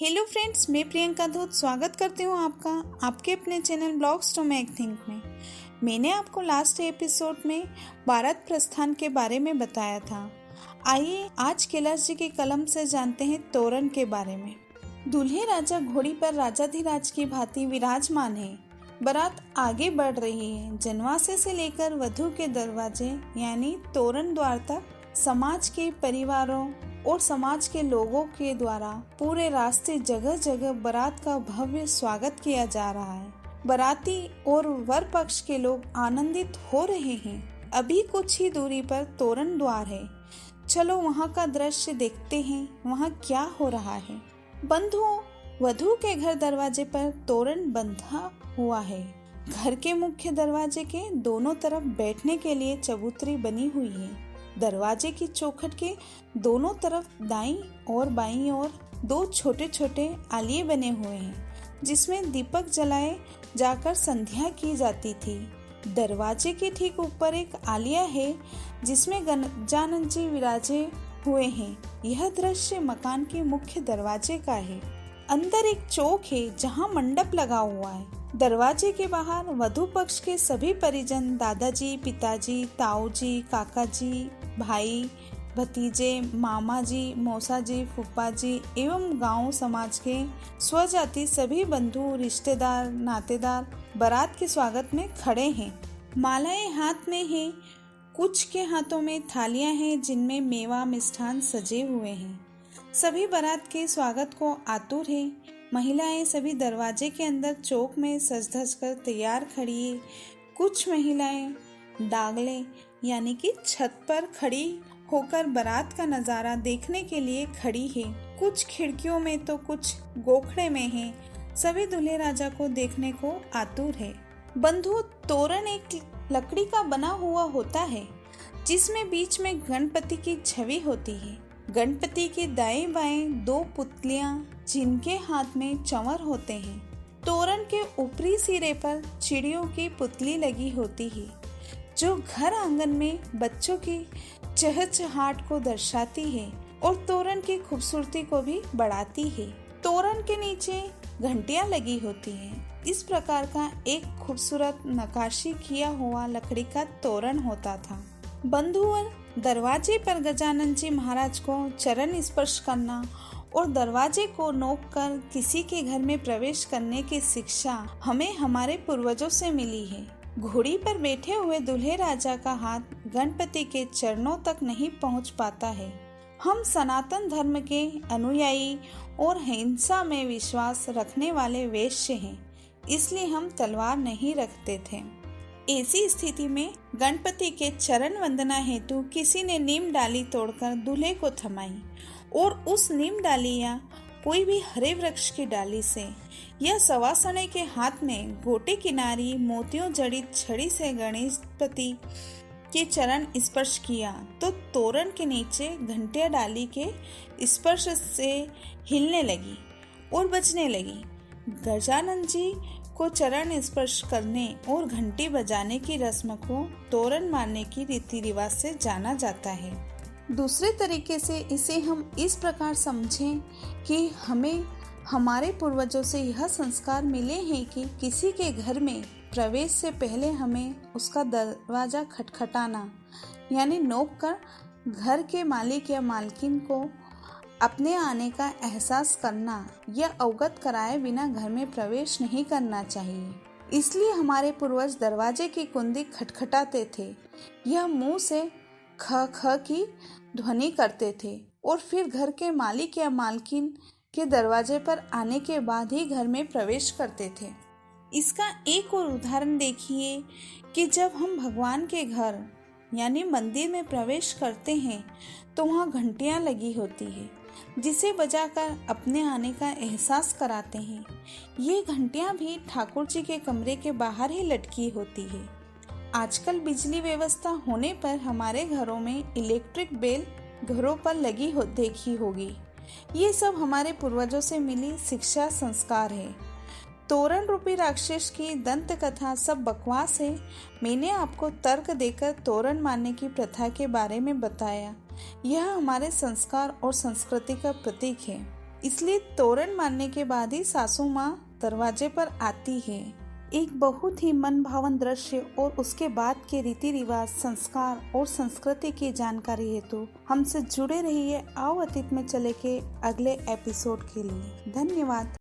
Hello friends, मैं प्रियंका धूत स्वागत करती हूँ आपका आपके अपने channel blogs to make think में। मैंने आपको लास्ट एपिसोड में भारत प्रस्थान के बारे में बताया था। आइए आज कैलाश जी की कलम से जानते हैं तोरण के बारे में। दूल्हे राजा घोड़ी पर राजाधिराज की भांति विराजमान है। बारात आगे बढ़ रही है। जनवासे से लेकर वधू के दरवाजे यानी तोरण द्वार तक समाज के परिवारों और समाज के लोगों के द्वारा पूरे रास्ते जगह जगह बारात का भव्य स्वागत किया जा रहा है। बाराती और वर पक्ष के लोग आनंदित हो रहे हैं। अभी कुछ ही दूरी पर तोरण द्वार है। चलो वहाँ का दृश्य देखते हैं, वहाँ क्या हो रहा है। बंधुओं, वधू के घर दरवाजे पर तोरण बंधा हुआ है। घर के मुख्य दरवाजे के दोनों तरफ बैठने के लिए चबूतरी बनी हुई है। दरवाजे की चौखट के दोनों तरफ दाईं और बाईं ओर दो छोटे छोटे आलिये बने हुए हैं, जिसमें दीपक जलाए जाकर संध्या की जाती थी। दरवाजे के ठीक ऊपर एक आलिया है, जिसमें गजानन जी विराजे हुए हैं। यह दृश्य मकान के मुख्य दरवाजे का है। अंदर एक चौक है, जहाँ मंडप लगा हुआ है। दरवाजे के बाहर वधू पक्ष के सभी परिजन, दादाजी, पिताजी, ताऊजी, काकाजी, भाई, भतीजे, मामा जी, मौसा जी, फूफा जी एवं गांव समाज के स्वजाति सभी बंधु, रिश्तेदार, नातेदार बारात के स्वागत में खड़े हैं। मालाएं हाथ में हैं, कुछ के हाथों में थालियां हैं जिनमें मेवा मिष्ठान सजे हुए हैं। सभी बारात के स्वागत को आतुर है। महिलाएं सभी दरवाजे के अंदर चौक में सज धज कर तैयार खड़ी है। कुछ महिलाएं डागले यानी कि छत पर खड़ी होकर बारात का नजारा देखने के लिए खड़ी है। कुछ खिड़कियों में तो कुछ गोखड़े में है। सभी दूल्हे राजा को देखने को आतुर है। बंधु, तोरण एक लकड़ी का बना हुआ होता है, जिसमें बीच में गणपति की छवि होती है। गणपति के दाएं बाएं दो पुतलियां, जिनके हाथ में चंवर होते हैं। तोरण के ऊपरी सिरे पर चिड़ियों की पुतली लगी होती है, जो घर आंगन में बच्चों की चहचहाट को दर्शाती है और तोरण की खूबसूरती को भी बढ़ाती है। तोरण के नीचे घंटियां लगी होती हैं। इस प्रकार का एक खूबसूरत नक्काशी किया हुआ लकड़ी का तोरण होता था। बंधुओं, दरवाजे पर गजानन जी महाराज को चरण स्पर्श करना और दरवाजे को नोक कर किसी के घर में प्रवेश करने की शिक्षा हमें हमारे पूर्वजों से मिली है। घोड़ी पर बैठे हुए दूल्हे राजा का हाथ गणपति के चरणों तक नहीं पहुंच पाता है। हम सनातन धर्म के अनुयायी और हिंसा में विश्वास रखने वाले वैश्य हैं, इसलिए हम तलवार नहीं रखते थे। ऐसी स्थिति में गणपति के चरण वंदना हेतु किसी ने नीम डाली तोड़कर दूल्हे को थमाई और उस नीम डाली या कोई भी हरे वृक्ष की डाली से या सवासने के हाथ में गोटे किनारी मोतियों जड़ित छड़ी से गणेशपति के चरण स्पर्श किया तो तोरण के नीचे घंटियां डाली के स्पर्श से हिलने लगी और बजने लगी। गजानन जी को चरण स्पर्श करने और घंटी बजाने की रस्म को तोरण मारने की रीति रिवाज से जाना जाता है। दूसरे तरीके से इसे हम इस प्रकार समझें कि हमें हमारे पूर्वजों से यह संस्कार मिले हैं कि किसी के घर में प्रवेश से पहले हमें उसका दरवाजा खटखटाना यानी नोक कर घर के मालिक या मालकिन को अपने आने का एहसास करना या अवगत कराए बिना घर में प्रवेश नहीं करना चाहिए। इसलिए हमारे पूर्वज दरवाजे की कुंडी खटखटाते थे। यह मुंह से ख ख की ध्वनि करते थे और फिर घर के मालिक या मालकिन के दरवाजे पर आने के बाद ही घर में प्रवेश करते थे। इसका एक और उदाहरण देखिए कि जब हम भगवान के घर यानी मंदिर में प्रवेश करते हैं तो वहाँ घंटियाँ लगी होती है, जिसे बजाकर अपने आने का एहसास कराते हैं। ये घंटियाँ भी ठाकुर जी के कमरे के बाहर ही लटकी होती है। आजकल बिजली व्यवस्था होने पर हमारे घरों में इलेक्ट्रिक बेल घरों पर लगी देखी होगी। ये सब हमारे पूर्वजों से मिली शिक्षा संस्कार है। तोरण रूपी राक्षस की दंत कथा सब बकवास है। मैंने आपको तर्क देकर तोरण मारने की प्रथा के बारे में बताया। यह हमारे संस्कार और संस्कृति का प्रतीक है। इसलिए तोरण मारने के बाद ही सासू माँ दरवाजे पर आती है। एक बहुत ही मन भावन दृश्य और उसके बाद के रीति रिवाज, संस्कार और संस्कृति की जानकारी हेतु हमसे जुड़े रहिए। आओ अतीत में चले के अगले एपिसोड के लिए। धन्यवाद।